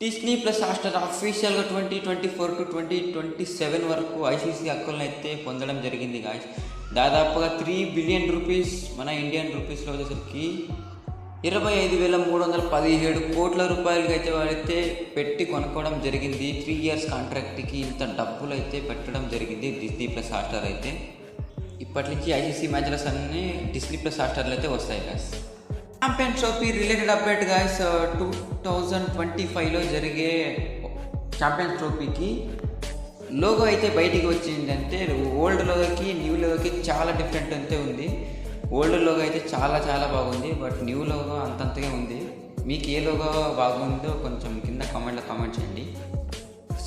Disney plus Hotstar అఫీషియల్‌గా 2024-2027 వరకు ICC హక్కులను అయితే పొందడం జరిగింది గాయ్స్. దాదాపుగా $3 బిలియన్ మన ఇండియన్ రూపీస్లో వచ్చేసరికి 25,317 కోట్ల రూపాయలకి అయితే వాళ్ళైతే పెట్టి కొనుక్కోవడం జరిగింది. 3 ఇయర్స్ కాంట్రాక్ట్కి ఇంత డబ్బులు అయితే పెట్టడం జరిగింది డిస్నీ ప్లస్ హాట్‌స్టార్ అయితే. ఇప్పటి నుంచి ఐసీసీ మ్యాచెస్ అన్నీ డిస్నీ ప్లస్ హాట్‌స్టార్లో అయితే వస్తాయి guys. Champions trophy related update guys, 2025లో జరిగే ఛాంపియన్స్ ట్రోఫీకి లోగో అయితే బయటికి వచ్చిందంటే ఓల్డ్ లోగోకి న్యూ లోగోకి చాలా డిఫరెంట్ అయితే ఉంది. ఓల్డ్ లోగో అయితే చాలా చాలా బాగుంది, బట్ న్యూ లోగో అంతంతగా ఉంది. మీకు ఏ లోగో బాగుందో కొంచెం కింద కామెంట్లో కామెంట్ చేయండి.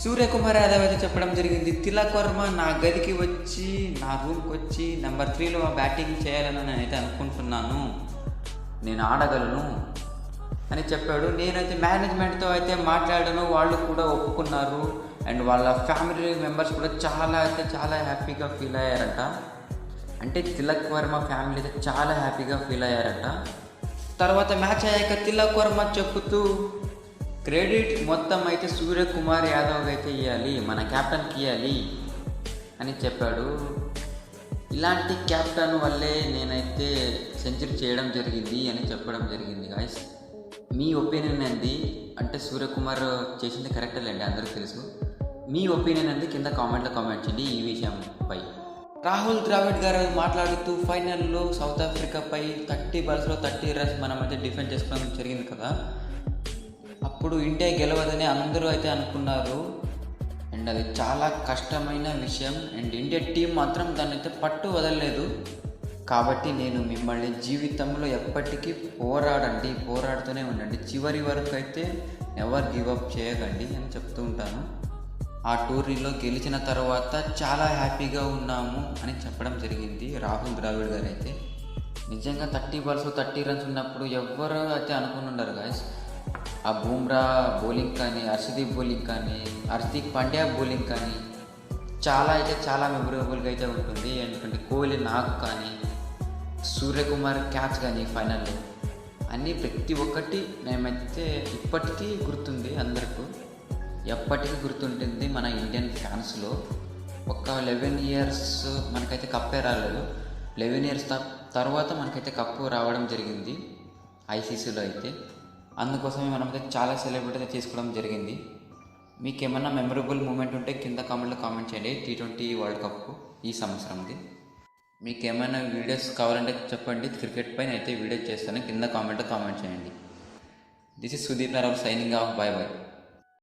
సూర్యకుమార్ యాదవ్ అయితే చెప్పడం జరిగింది, తిలక్ వర్మ నా గదికి వచ్చి నా రూమ్కి వచ్చి నెంబర్ 3లో బ్యాటింగ్ చేయాలని నేనైతే అనుకుంటున్నాను, నేను ఆడగలను అని చెప్పాడు. నేనైతే మేనేజ్మెంట్తో అయితే మాట్లాడాను, వాళ్ళు కూడా ఒప్పుకున్నారు. అండ్ వాళ్ళ ఫ్యామిలీ మెంబర్స్ కూడా చాలా హ్యాపీగా ఫీల్ అయ్యారట. అంటే తిలక్ వర్మ ఫ్యామిలీ అయితే చాలా హ్యాపీగా ఫీల్ అయ్యారట. తర్వాత మ్యాచ్ అయ్యాక తిలక్ వర్మ చెప్పుతూ క్రెడిట్ మొత్తం అయితే సూర్యకుమార్ యాదవ్ అయితే ఇవ్వాలి, మన క్యాప్టెన్కి ఇవ్వాలి అని చెప్పాడు. ఇలాంటి క్యాప్టెన్ వల్లే నేనైతే సెంచరీ చేయడం జరిగింది అని చెప్పడం జరిగింది గాయస్. మీ ఒపీనియన్ ఏంది? అంటే సూర్యకుమార్ చేసింది కరెక్టే లేండి, అందరికీ తెలుసు. మీ ఒపీనియన్ ఏంది కింద కామెంట్లో కామెంట్ చేయండి ఈ విషయంపై. రాహుల్ ద్రావిడ్ గారు మాట్లాడుతూ ఫైనల్లో సౌత్ ఆఫ్రికాపై 30 బాల్స్లో 30 రన్స్ మనమైతే డిఫెండ్ చేసుకోవడం జరిగింది కదా, అప్పుడు ఇండియా గెలవదని అందరూ అయితే అనుకున్నారు. అండ్ అది చాలా కష్టమైన విషయం. అండ్ ఇండియా టీం మాత్రం దాన్ని అయితే పట్టు వదలలేదు. కాబట్టి నేను మిమ్మల్ని జీవితంలో ఎప్పటికీ పోరాడుతూనే ఉండండి, చివరి వరకు అయితే ఎవర్ గివ్ అప్ చేయకండి అని చెప్తూ ఉంటాను. ఆ టోర్నీలో గెలిచిన తర్వాత చాలా హ్యాపీగా ఉన్నాము అని చెప్పడం జరిగింది రాహుల్ ద్రావిడ్ గారు అయితే. నిజంగా 30 బాల్స్లో 30 రన్స్ ఉన్నప్పుడు ఎవ్వరు అయితే అనుకుని ఉండరు గాయస్. ఆ బూమ్రా బౌలింగ్ కానీ, హర్షదీప్ బౌలింగ్ కానీ, హార్దిక్ పాండ్యా బౌలింగ్ కానీ చాలా మెమొరబుల్గా అయితే ఉంటుంది. ఎందుకంటే కోహ్లీ నాగ్ కానీ, సూర్యకుమార్ క్యాచ్ కానీ ఫైనల్లో అన్నీ ప్రతి ఒక్కటి మేమైతే ఇప్పటికీ గుర్తుంది, అందరికీ ఎప్పటికీ గుర్తుంటుంది మన ఇండియన్ ఫ్యాన్స్లో. ఒక 11 ఇయర్స్ మనకైతే కప్పే రాలేదు. 11 ఇయర్స్ తర్వాత మనకైతే కప్పు రావడం జరిగింది ఐసీసీలో అయితే. అందుకోసమే మనమైతే చాలా సెలబ్రేట్ అయితే చేసుకోవడం జరిగింది. మీకు ఏమన్నా మెమరబుల్ మూమెంట్ ఉంటే కింద కామెంట్లో కామెంట్ చేయండి. T20 వరల్డ్ కప్ ఈ సంవత్సరంది. మీకు ఏమైనా వీడియోస్ కావాలంటే చెప్పండి, క్రికెట్ పైన అయితే వీడియో చేస్తాను, కింద కామెంట్లో కామెంట్ చేయండి. This is Sudeep Narayana signing off. By.